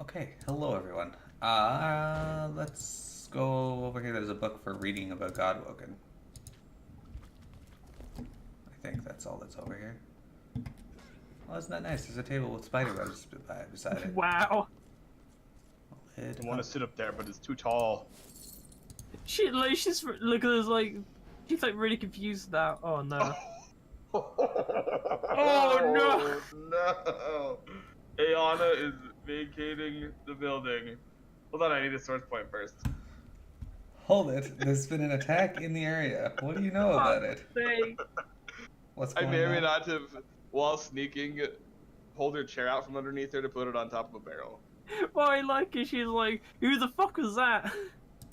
Okay, hello everyone. Let's go over here. There's a book for reading about Godwoken. I think that's all that's over here. Oh, isn't that nice? There's a table with spider webs beside it. Wow. Lid. I want to sit up there, but it's too tall. She's look at this she's like really confused now. Oh no. Oh no! Ayana is vacating the building. Hold on, I need a source point first. Hold it. There's been an attack in the area. What do you know about it? What's I going may or may on? not have, while sneaking, pulled her chair out from underneath her to put it on top of a barrel. What I like is she's like, who the fuck was that?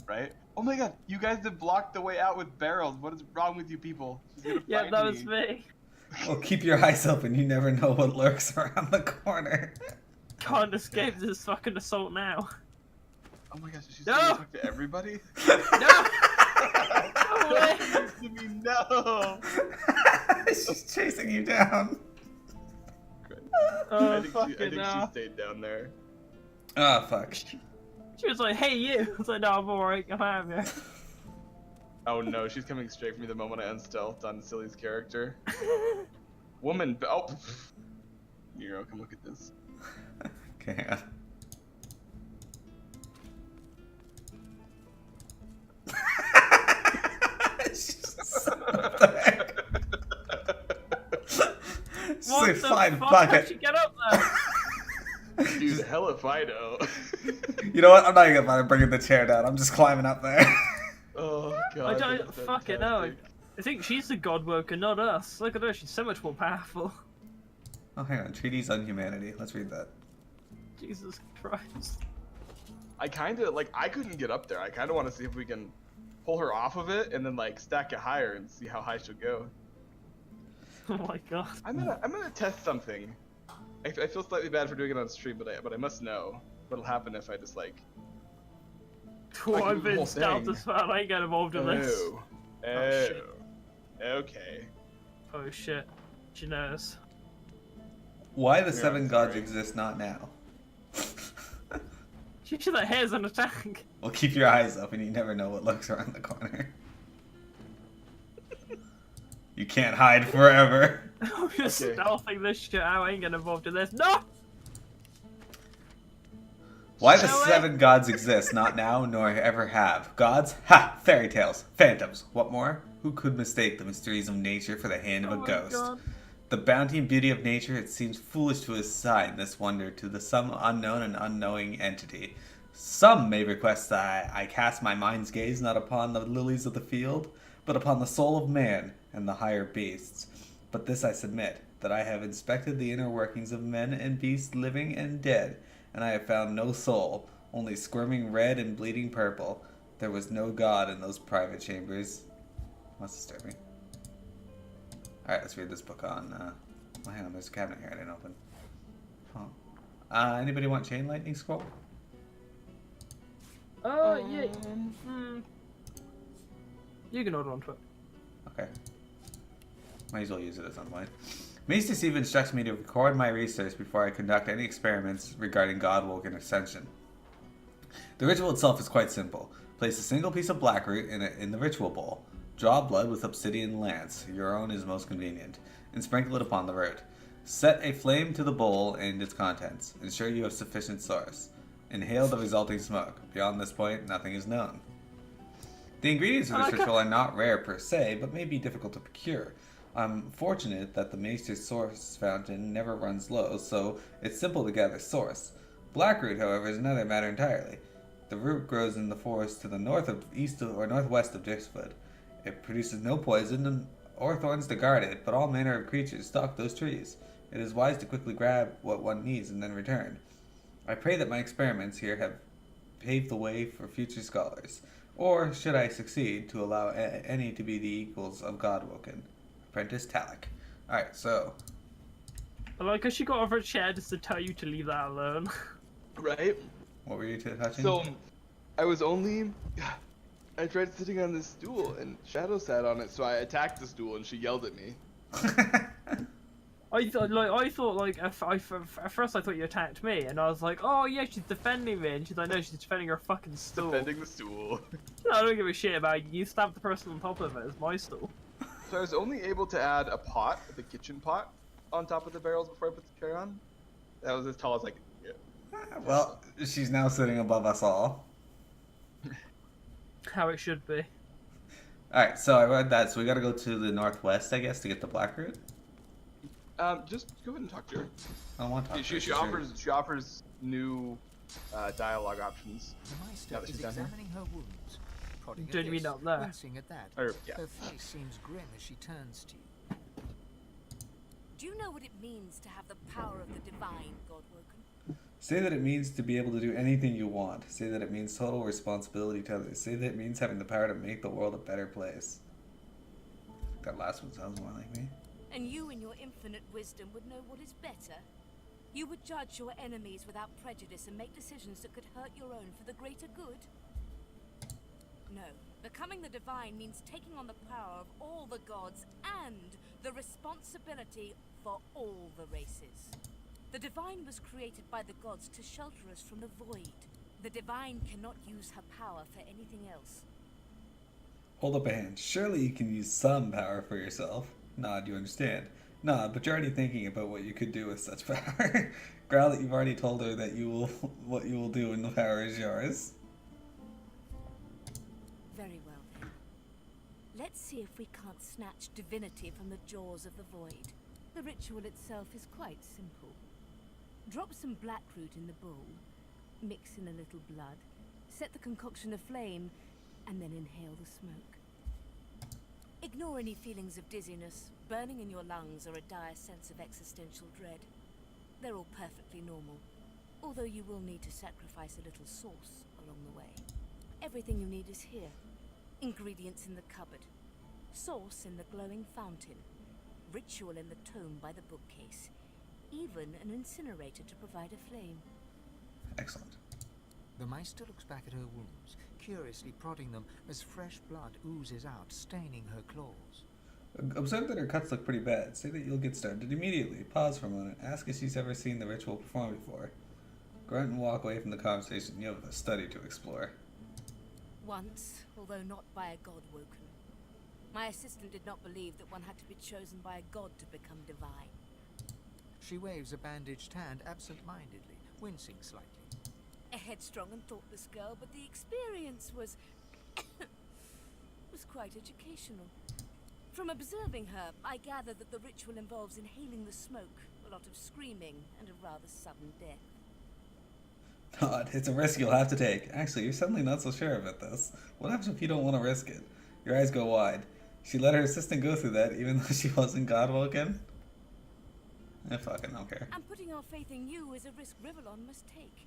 Right? Oh my god, you guys have blocked the way out with barrels. What is wrong with you people? She's gonna Yeah, find that was me. Well, keep your eyes open. You never know what lurks around the corner. Can't escape this fucking assault now. Oh my gosh, she's No! gonna talk to everybody? No! No way! To me, no! She's chasing you down. Oh, I think fucking she stayed down there. Oh, fuck. She was like, hey you! I was like, no, I'm alright, I'm out of here. Oh no, she's coming straight for me the moment I unstealthed on Silly's character. Woman, oh! Miro, come look at this. Okay, hang on. She's up there. What Say the fine fuck? bucket. How'd she get up there? Dude, hella Fido. You know what? I'm not even gonna bother bringing the chair down. I'm just climbing up there. Oh god. I don't that's fucking know. fantastic. I think she's the godwoker, not us. Look at her, she's so much more powerful. Oh, hang on. Treaties on Humanity. Let's read that. Jesus Christ. I kinda, like, I couldn't get up there. I kinda wanna see if we can pull her off of it and then, like, stack it higher and see how high she'll go. Oh my god. I'm gonna test something. I feel slightly bad for doing it on stream, but I must know what'll happen if I just, like... Oh, I can I've do the been whole stealth thing. as fuck. I ain't get involved in this. Oh. shit. Okay. Oh shit. She knows. Why the Yeah, seven I'm gods sorry. exist not now? She should have hairs on a tank. Well, keep your eyes open. You never know what lurks around the corner. You can't hide forever. I'm just Okay. stealthing this shit out. I ain't getting involved in this. No! Why the No way. seven gods exist not now nor ever have? Gods? Ha! Fairy tales. Phantoms. What more? Who could mistake the mysteries of nature for the hand of Oh a my ghost? God. The bounty and beauty of nature, it seems foolish to assign this wonder to some unknown and unknowing entity. Some may request that I cast my mind's gaze not upon the lilies of the field, but upon the soul of man and the higher beasts. But this I submit, that I have inspected the inner workings of men and beasts living and dead, and I have found no soul, only squirming red and bleeding purple. There was no god in those private chambers. What's disturbing? Alright, let's read this book on, oh, hang on, there's a cabinet here I didn't open. Oh. Anybody want Chain Lightning Scroll? Yeah. You can hold on to it. Okay. Might as well use it at some point. Maester Siva instructs me to record my research before I conduct any experiments regarding Godwoken Ascension. The ritual itself is quite simple. Place a single piece of blackroot in the ritual bowl. Draw blood with obsidian lance, your own is most convenient, and sprinkle it upon the root. Set a flame to the bowl and its contents. Ensure you have sufficient source. Inhale the resulting smoke. Beyond this point, nothing is known. The ingredients of this ritual are not rare per se, but may be difficult to procure. I'm fortunate that the Maester's source fountain never runs low, so it's simple to gather source. Blackroot, however, is another matter entirely. The root grows in the forest to the northwest of Driftwood. It produces no poison or thorns to guard it, but all manner of creatures stalk those trees. It is wise to quickly grab what one needs and then return. I pray that my experiments here have paved the way for future scholars, or, should I succeed, to allow any to be the equals of Godwoken. Apprentice Talek. Alright, so... I like how she got off her chair just to tell you to leave that alone. Right? What were you touching? So, I tried sitting on this stool and Shadow sat on it, so I attacked the stool and she yelled at me. I thought at first I thought you attacked me, and I was like, oh yeah, she's defending me, and she's like, no, she's defending her fucking stool. Defending the stool. I don't give a shit about you. You stabbed the person on top of it. It's my stool. So I was only able to add a pot, the kitchen pot, on top of the barrels before I put the tray on. That was as tall as I could get. Well, she's now sitting above us all. How it should be. Alright, so I read that, so we gotta go to the northwest, I guess, to get the black root. Just go ahead and talk to her. I don't want to talk to her. She offers new dialogue options. The Meister Now that is she's down here. examining her wounds, prodding at Didn't mean this, up there. wincing at that. Yeah. Her face seems grim as she turns to you. Do you know what it means to have the power of the divine, Godwoken? Say that it means to be able to do anything you want. Say that it means total responsibility to others. Say that it means having the power to make the world a better place. That last one sounds more like me. And you in your infinite wisdom would know what is better? You would judge your enemies without prejudice and make decisions that could hurt your own for the greater good? No. Becoming the divine means taking on the power of all the gods and the responsibility for all the races. The divine was created by the gods to shelter us from the void. The divine cannot use her power for anything else. Hold up a hand. Surely you can use some power for yourself. Nod, you understand. Nod, but you're already thinking about what you could do with such power. Growl that you've already told her that what you will do when the power is yours. Very well then. Let's see if we can't snatch divinity from the jaws of the void. The ritual itself is quite simple. Drop some blackroot in the bowl, mix in a little blood, set the concoction aflame, and then inhale the smoke. Ignore any feelings of dizziness, burning in your lungs, or a dire sense of existential dread. They're all perfectly normal, although you will need to sacrifice a little sauce along the way. Everything you need is here. Ingredients in the cupboard, sauce in the glowing fountain, ritual in the tome by the bookcase, even an incinerator to provide a flame. Excellent. The Meister looks back at her wounds, curiously prodding them as fresh blood oozes out, staining her claws. Observe that her cuts look pretty bad. Say that you'll get started immediately. Pause for a moment. Ask if she's ever seen the ritual performed before. Grunt and walk away from the conversation. You have a study to explore. Once, although not by a god woken. My assistant did not believe that one had to be chosen by a god to become divine. She waves a bandaged hand absent-mindedly, wincing slightly. A headstrong and thoughtless girl, but the experience was quite educational. From observing her, I gather that the ritual involves inhaling the smoke, a lot of screaming, and a rather sudden death. God, it's a risk you'll have to take. Actually, you're suddenly not so sure about this. What happens if you don't want to risk it? Your eyes go wide. She let her assistant go through that, even though she wasn't God-woken? I fucking don't care. And putting our faith in you is a risk Rivellon must take.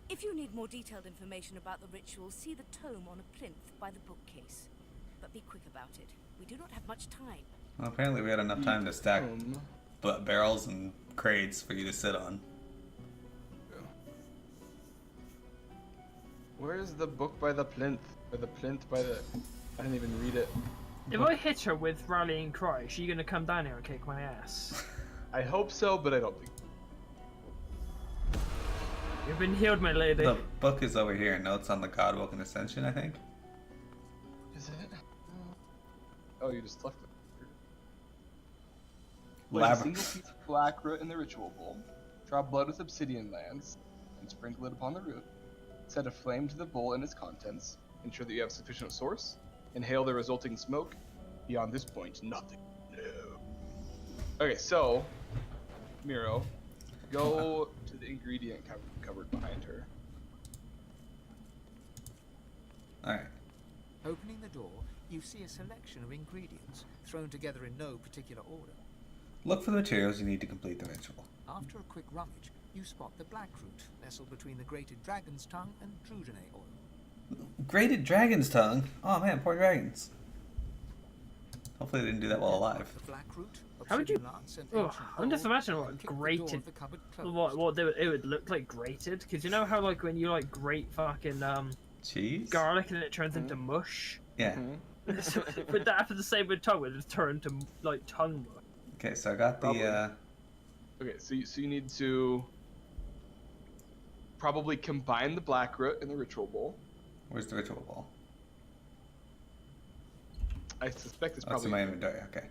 If you need more detailed information about the ritual, see the tome on a plinth by the bookcase. But be quick about it. We do not have much time. Well, apparently we had enough time to stack barrels and crates for you to sit on. Where's the book by the plinth? Or the plinth by the... I didn't even read it. If I hit her with Rallying Cry, is she gonna come down here and kick my ass? I hope so, but I don't think. You've been healed, my lady. The book is over here. Notes on the God-woken Ascension, I think. Is it? Oh, you just left it. Place a single piece of black root in the ritual bowl. Draw blood with obsidian lands, and sprinkle it upon the root. Set a flame to the bowl and its contents. Ensure that you have sufficient source. Inhale the resulting smoke. Beyond this point, nothing. No. Okay, so, Miro, go to the ingredient cupboard behind her. Alright. Opening the door, you see a selection of ingredients, thrown together in no particular order. Look for the materials you need to complete the ritual. After a quick rummage, you spot the blackroot, nestled between the grated dragon's tongue and drudene oil. Grated dragon's tongue? Oh man, poor dragons. Hopefully they didn't do that while alive. The blackroot, How would you? obsidian lance, and Oh, ancient I'm just gold, imagining and what kick the door of grated. the cupboard closed. What it would look like grated? Because you know how like when you like grate fucking Cheese? garlic and it turns into mush. Yeah. Would that happen the same with tongue? Would it turn to like tongue mush? Okay, so I got Probably. the. Okay, so you need to probably combine the black root in the ritual bowl. Where's the ritual ball? I suspect it's Oh, it's probably in my in here. inventory. Okay.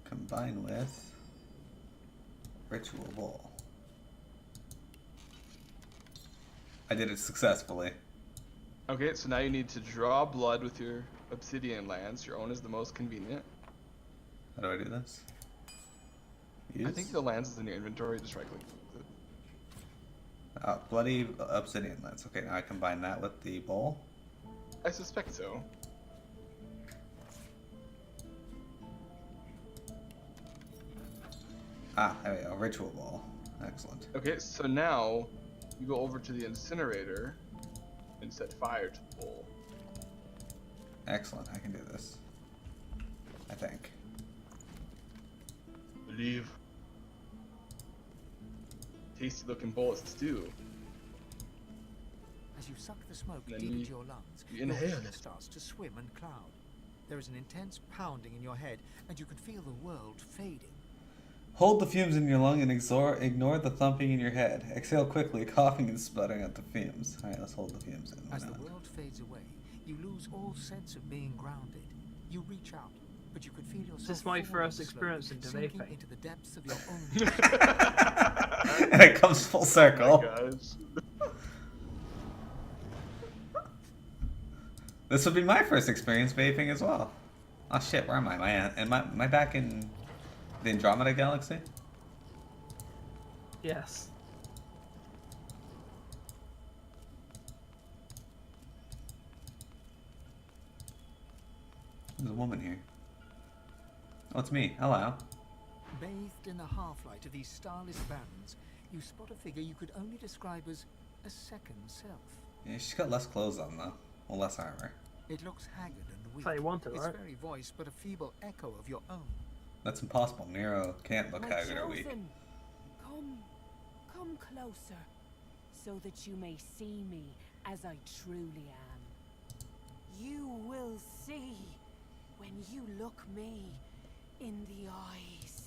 Combine with ritual ball. I did it successfully. Okay, so now you need to draw blood with your obsidian lance. Your own is the most convenient. How do I do this? Use? I think the lance is in your inventory. Just right click. Oh, bloody obsidian lens. Okay, now I combine that with the bowl. I suspect so. Ah, there we go. Ritual ball. Excellent. Okay, so now you go over to the incinerator and set fire to the bowl. Excellent. I can do this. I think. Believe. Tasty looking bowl of stew. As you suck the smoke Then deep you- into your lungs, you your inhale fear it. starts to swim and cloud. There is an intense pounding in your head, and you can feel the world fading. Hold the fumes in your lung and ignore the thumping in your head. Exhale quickly, coughing and sputtering out the fumes. Alright, let's hold the fumes in. As Why the not? world fades away, you lose all sense of being grounded. You reach out, but you can feel yourself. This is my falling first slowly, experience in sinking Divinity. into the depths of your own. And it comes full circle. Oh my gosh. This would be my first experience vaping as well. Oh shit, where am I? Am I back in the Andromeda Galaxy? Yes. There's a woman here. Oh, it's me. Hello. Bathed in the half-light of these starless bands, you spot a figure you could only describe as a second self. Yeah, she's got less clothes on though. Well, less armor. It looks haggard and weak. So you want it, its right? very voice but a feeble echo of your own. That's impossible. Nero can't look My haggard or weak. chosen, come closer, so that you may see me as I truly am. You will see when you look me in the eyes.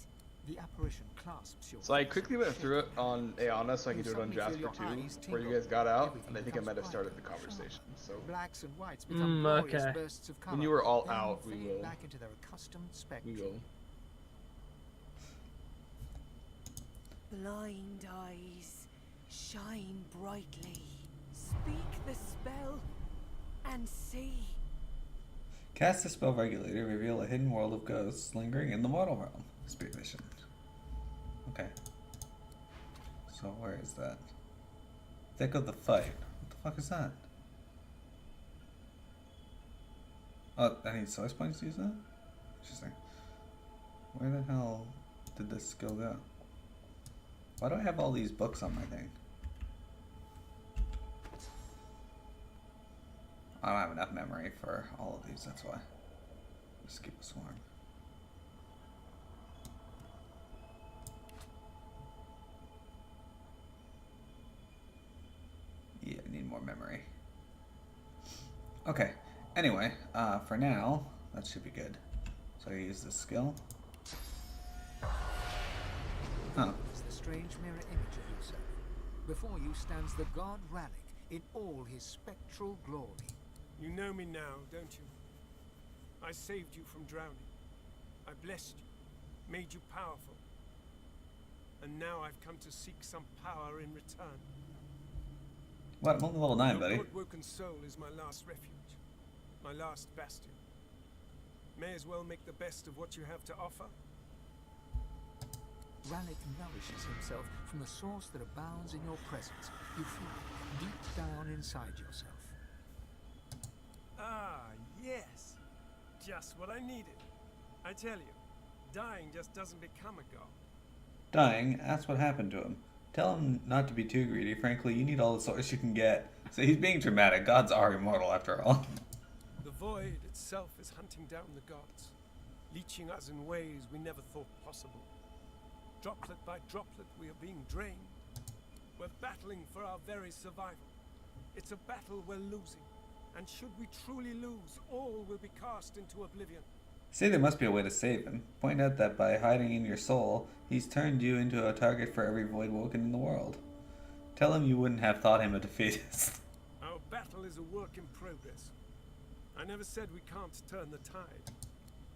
The apparition clasps your So I face quickly and went through it shakes. on Ayana so I You can do it on suddenly feel your Jasper too, eyes where you tingle. guys got out, Everything and I think I becomes might have started the bright, conversation. So Blacks and whites become glorious okay. bursts of color. when you were all then out, we fade will. back into their accustomed We spectrum. will. Blind eyes, shine brightly. Speak the spell and see. Cast the spell regulator, reveal a hidden world of ghosts lingering in the mortal realm. Spirit vision. Okay. So where is that? Thick of the fight. What the fuck is that? Oh, I need source points to use that? Interesting. Where the hell did this skill go? Why do I have all these books on my thing? I don't have enough memory for all of these, that's why. Just keep a swarm. Yeah, I need more memory. Okay, anyway, for now, that should be good. So I use this skill. Huh. Is the strange mirror image of yourself. Before you stands the god Ralik in all his spectral glory. You know me now, don't you? I saved you from drowning. I blessed you, made you powerful. And now I've come to seek some power in return. What? I'm only level 9, Your buddy. God-woken soul is my last refuge, my last bastion. May as well make the best of what you have to offer. Ralik nourishes himself from the source that abounds in your presence. You feel it deep down inside yourself. Ah, yes. Just what I needed. I tell you, dying just doesn't become a god. Dying, ask what happened to him. Tell him not to be too greedy. Frankly, you need all the source you can get. So he's being dramatic. Gods are immortal after all. The void itself is hunting down the gods, leeching us in ways we never thought possible. Droplet by droplet, we are being drained. We're battling for our very survival. It's a battle we're losing, And should we truly lose, all will be cast into oblivion. Say there must be a way to save him. Point out that by hiding in your soul, he's turned you into a target for every void woken in the world. Tell him you wouldn't have thought him a defeatist. Our battle is a work in progress. I never said we can't turn the tide.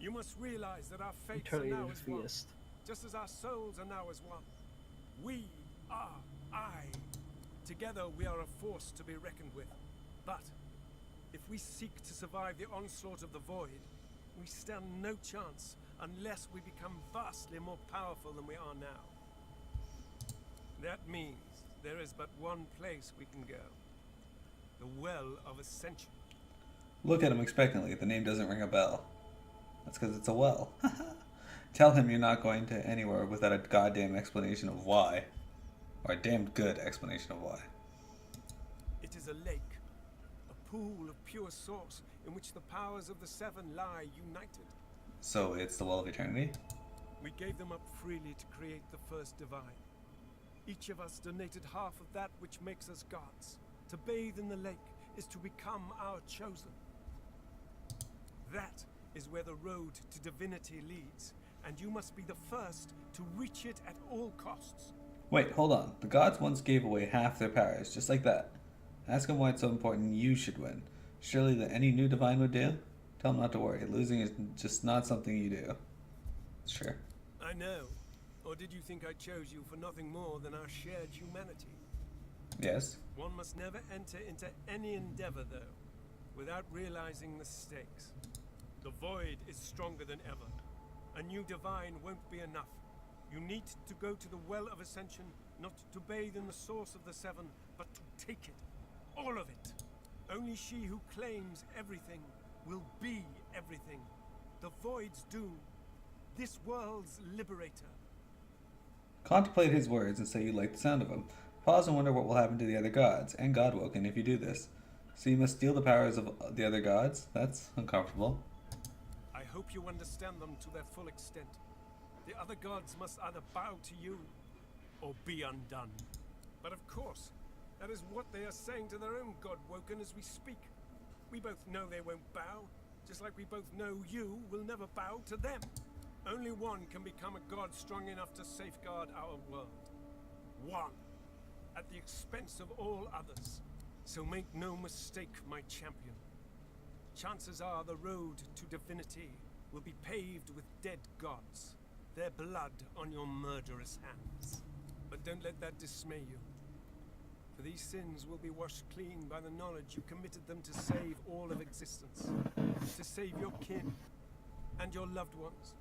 You must realize that our fates Totally are now as one, defeatist. just as our souls are now as one. We are I. Together we are a force to be reckoned with. But if we seek to survive the onslaught of the void, we stand no chance unless we become vastly more powerful than we are now. That means there is but one place we can go. The Well of Ascension. Look at him expectantly. The name doesn't ring a bell. That's because it's a well. Tell him you're not going to anywhere without a goddamn explanation of why. Or a damn good explanation of why. It is a lake, a pool of pure source in which the powers of the seven lie united. So it's the Well of Eternity? We gave them up freely to create the first divine. Each of us donated half of that which makes us gods. To bathe in the lake is to become our chosen. That is where the road to divinity leads, and you must be the first to reach it at all costs. Wait, hold on. The gods once gave away half their powers, just like that. Ask him why it's so important you should win. Surely that any new divine would do? Tell him not to worry. Losing is just not something you do. Sure. I know. Or did you think I chose you for nothing more than our shared humanity? Yes. One must never enter into any endeavor, though, without realizing the stakes. The void is stronger than ever. A new divine won't be enough. You need to go to the Well of Ascension, not to bathe in the source of the seven, but to take it. All of it. Only she who claims everything will be everything. The void's doom. This world's liberator. Contemplate his words and say you like the sound of them. Pause and wonder what will happen to the other gods, and Godwoken, if you do this. So you must steal the powers of the other gods? That's uncomfortable. I hope you understand them to their full extent. The other gods must either bow to you, or be undone. But of course, that is what they are saying to their own Godwoken as we speak. We both know they won't bow, just like we both know you will never bow to them. Only one can become a god strong enough to safeguard our world. One. At the expense of all others. So make no mistake, my champion. Chances are the road to divinity will be paved with dead gods. Their blood on your murderous hands. But don't let that dismay you. For these sins will be washed clean by the knowledge you committed them to save all of existence. To save your kin, and your loved ones,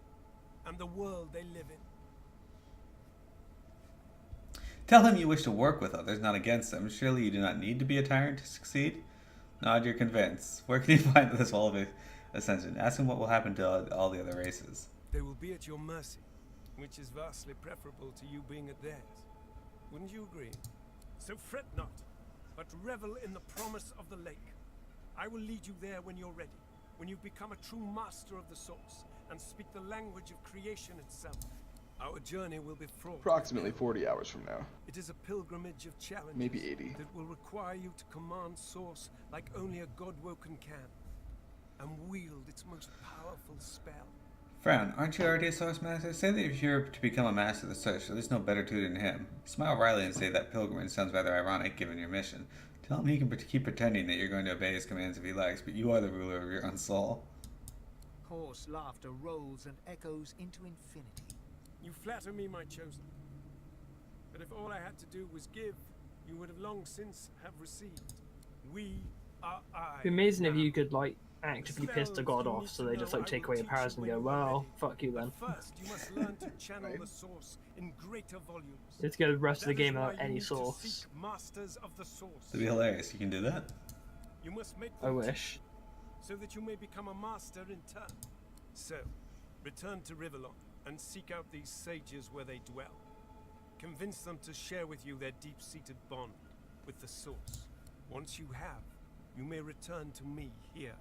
and the world they live in. Tell him you wish to work with others, not against them. Surely you do not need to be a tyrant to succeed? Nod, you're convinced. Where can you find this Wall of Ascension? Ask him what will happen to all the other races. They will be at your mercy, which is vastly preferable to you being at theirs. Wouldn't you agree? So fret not, but revel in the promise of the lake. I will lead you there when you're ready, when you've become a true master of the source, and speak the language of creation itself. Our journey will be fraught. Approximately 40 hours from now. It is a pilgrimage of challenges. Maybe 80. That will require you to command source like only a Godwoken can, and wield its most powerful spell. Frown, aren't you already a source master? Say that if you're to become a master of the search, so there's no better tutor than him. Smile wryly and say that pilgrimage sounds rather ironic given your mission. Tell him he can keep pretending that you're going to obey his commands if he likes, but you are the ruler of your own soul. Hoarse laughter rolls and echoes into infinity. You flatter me, my chosen. But if all I had to do was give, you would have long since have received. We are I. It'd be amazing if now. you could like actively piss the god off, so they just like take away your powers and go, well, fuck you then. First, you must learn to channel the source in greater volumes. Let's get the rest of the That is game why without you any need to source. seek masters of the source. It'd be hilarious. You can do that? You must make I them wish. so that you may become a master in turn. So, return to Rivellon and seek out these sages where they dwell. Convince them to share with you their deep-seated bond with the source. Once you have, you may return to me here.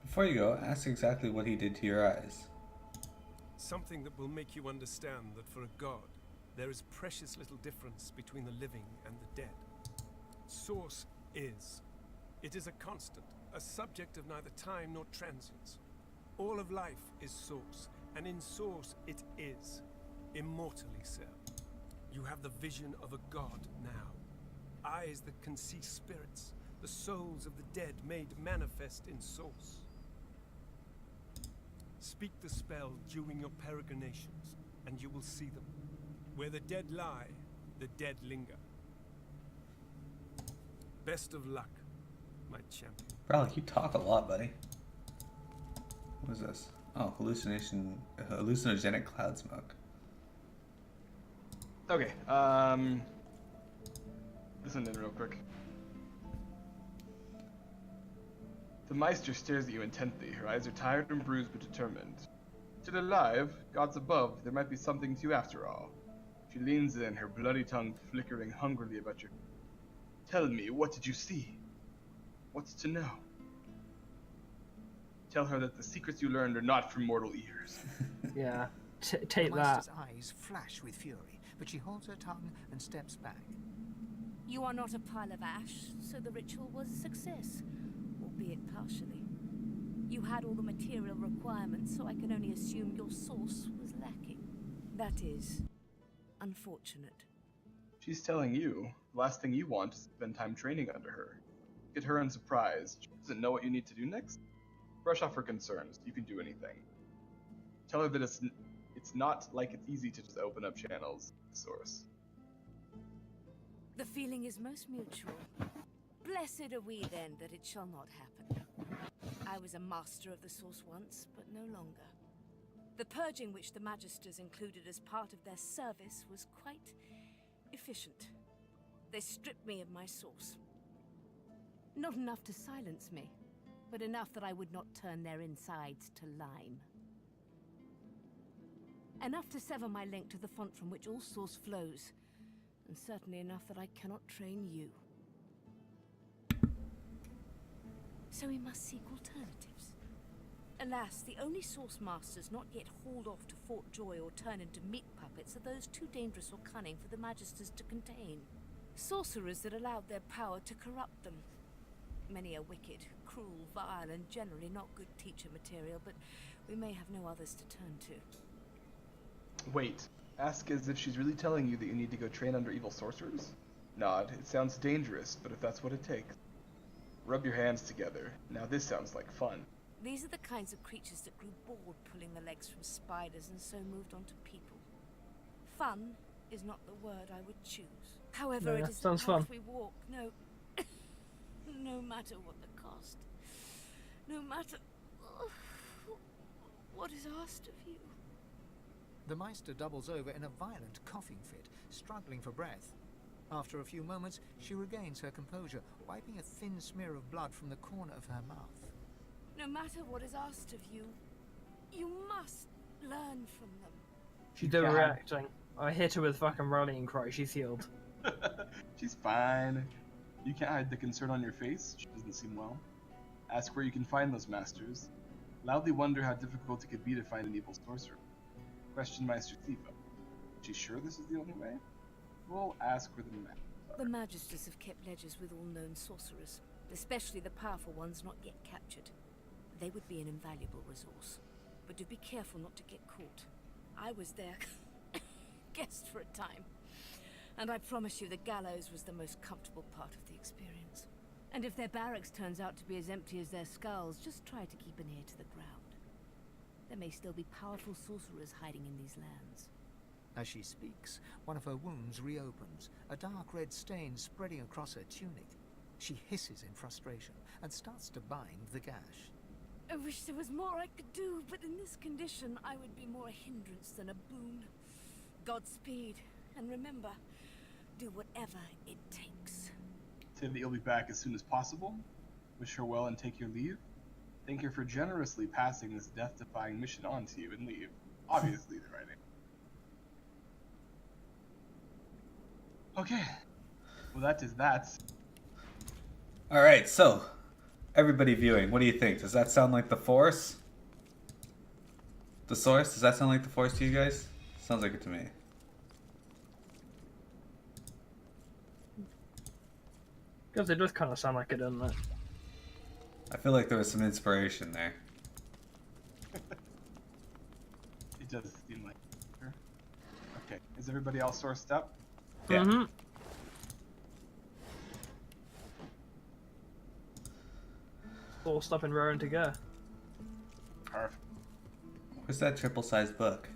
Before you go, ask exactly what he did to your eyes. Something that will make you understand that for a god, there is precious little difference between the living and the dead. Source is. It is a constant, a subject of neither time nor transience. All of life is source, and in source it is, immortally so. You have the vision of a god now. Eyes that can see spirits, the souls of the dead made manifest in source. Speak the spell during your peregrinations, and you will see them. Where the dead lie, the dead linger. Best of luck, my champion. Bro, you talk a lot, buddy. What is this? Oh, hallucinogenic cloud smoke. Okay, listen in real quick. The Meister stares at you intently. Her eyes are tired and bruised but determined. Still alive, gods above, there might be something to you after all. She leans in, her bloody tongue flickering hungrily about your... Tell me, what did you see? What's to know? Tell her that the secrets you learned are not for mortal ears. Yeah, The take that. Meister's eyes flash with fury, but she holds her tongue and steps back. You are not a pile of ash, so the ritual was a success, albeit partially. You had all the material requirements, so I can only assume your source was lacking. That is unfortunate. She's telling you, the last thing you want is to spend time training under her. Get her unsurprised. She doesn't know what you need to do next. Brush off her concerns. You can do anything. Tell her that it's not like it's easy to just open up channels. Source. The feeling is most mutual. Blessed are we then that it shall not happen. I was a master of the source once, but no longer. The purging which the Magisters included as part of their service was quite efficient. They stripped me of my source. Not enough to silence me, but enough that I would not turn their insides to lime. Enough to sever my link to the font from which all source flows, and certainly enough that I cannot train you. So we must seek alternatives. Alas, the only source masters not yet hauled off to Fort Joy or turn into meat puppets are those too dangerous or cunning for the Magisters to contain. Sorcerers that allowed their power to corrupt them. Many are wicked, cruel, vile, and generally not good teacher material, but we may have no others to turn to. Wait. Ask as if she's really telling you that you need to go train under evil sorcerers? Nod. It sounds dangerous, but if that's what it takes. Rub your hands together. Now this sounds like fun. These are the kinds of creatures that grew bored pulling the legs from spiders and so moved on to people. Fun is not the word I would choose. However, Yeah, it is the sounds path fun. we walk, no matter what the cost. No matter what is asked of you. The Meister doubles over in a violent coughing fit, struggling for breath. After a few moments, she regains her composure, wiping a thin smear of blood from the corner of her mouth. No matter what is asked of you, you must learn from them. She's overreacting. I hit her with fucking rallying cry. She's healed. She's fine. You can't hide the concern on your face. She doesn't seem well. Ask where you can find those masters. Loudly wonder how difficult it could be to find an evil sorcerer. Question Meister Siva. Is she sure this is the only way? We'll ask where the masters are. The Magisters have kept ledgers with all known sorcerers, especially the powerful ones not yet captured. They would be an invaluable resource. But do be careful not to get caught. I was their guest for a time, and I promise you the gallows was the most comfortable part of the experience. And if their barracks turns out to be as empty as their skulls, just try to keep an ear to the ground. There may still be powerful sorcerers hiding in these lands. As she speaks, one of her wounds reopens, a dark red stain spreading across her tunic. She hisses in frustration and starts to bind the gash. I wish there was more I could do, but in this condition, I would be more a hindrance than a boon. Godspeed, and remember, do whatever it takes. Say that you'll be back as soon as possible. Wish her well and take your leave. Thank her for generously passing this death-defying mission on to you and leave. Obviously, the writing. Okay. Well, that is that. Alright, so, everybody viewing, what do you think? Does that sound like the Force? The Source? Does that sound like the Force to you guys? Sounds like it to me. Because it does kind of sound like it, doesn't it? I feel like there was some inspiration there. It does seem like. Okay, is everybody else sourced up? Yeah. Mm-hmm. All stop and raring to go. Perfect. Where's that triple-sized book?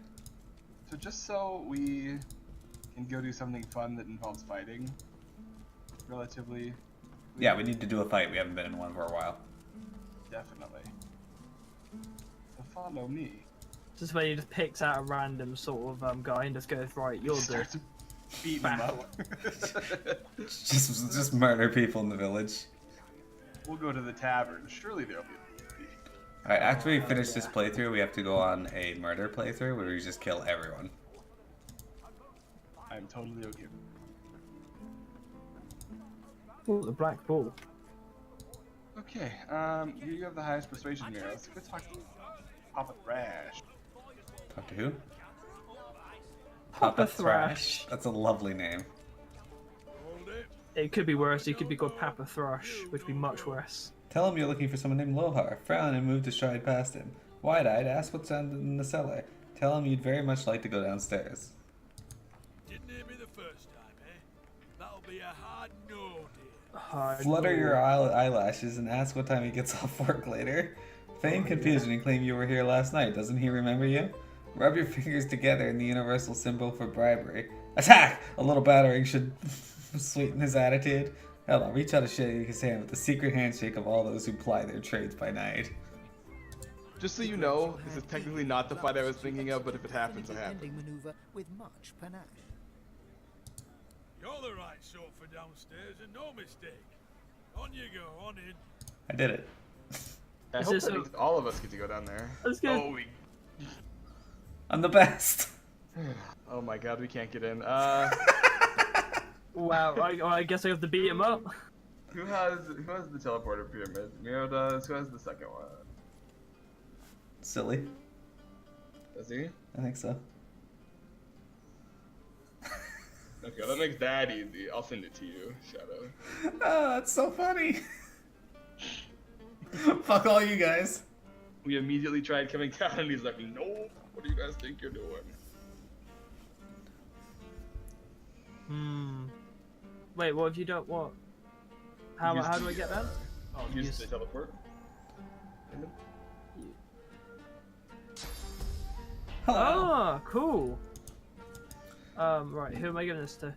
So just so we can go do something fun that involves fighting, relatively. Yeah, we need to do a fight. We haven't been in one for a while. Definitely. So follow me. This is where he just picks out a random sort of guy and just goes, right, you'll do. Starts beating them up. Just murder people in the village. We'll go to the tavern. Surely there'll be. Alright, after we finish this playthrough, we have to go on a murder playthrough where we just kill everyone. I'm totally okay. Oh, the black ball. Okay, you have the highest persuasion here. Let's go talk to Papa Thrash. Talk to who? Papa Thrash. That's a lovely name. It could be worse. He could be called Papa Thrush, which would be much worse. Tell him you're looking for someone named Lohar. Frown and move to stride past him. Wide-eyed, ask what's down in the cellar. Tell him you'd very much like to go downstairs. Didn't hear me the first time, eh? That'll be a hard no, dear. Hard Flutter no. your eyelashes and ask what time he gets off work later. Feign confusion and claim you were here last night. Doesn't he remember you? Rub your fingers together in the universal symbol for bribery. Attack! A little battering should sweeten his attitude. Hell, I'll reach out and shake his hand with the secret handshake of all those who ply their trades by night. Just so you know, this is technically not the fight I was thinking of, but if it happens, it happens. Ending maneuver with much panache. You're the right sort for downstairs, and no mistake. On you go, on in. I did it. I Is hope this that a- means all of us get to go down there. That's good. Oh, I'm the best. oh my god, we can't get in. Wow, I guess I have to beat him up. Who has the teleporter pyramid? Miro does. Who has the second one? Silly. Does he? I think so. Okay, that makes that easy. I'll send it to you, Shadow. Oh, that's so funny. Fuck all you guys. We immediately tried coming down, and he's like, "No, what do you guys think you're doing?" Wait, what have you done? What? How do I get that? Oh, Use use- the teleport. Hello. Ah, cool. Right, who am I giving this to?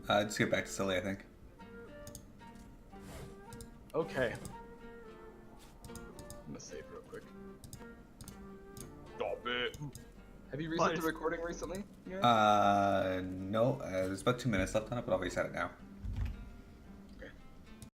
Just get back to Silly, I think. Okay. I'm gonna save real quick. Stop it. Have you reset the recording recently? Yeah. No, there's about 2 minutes left on it, but I'll reset it now.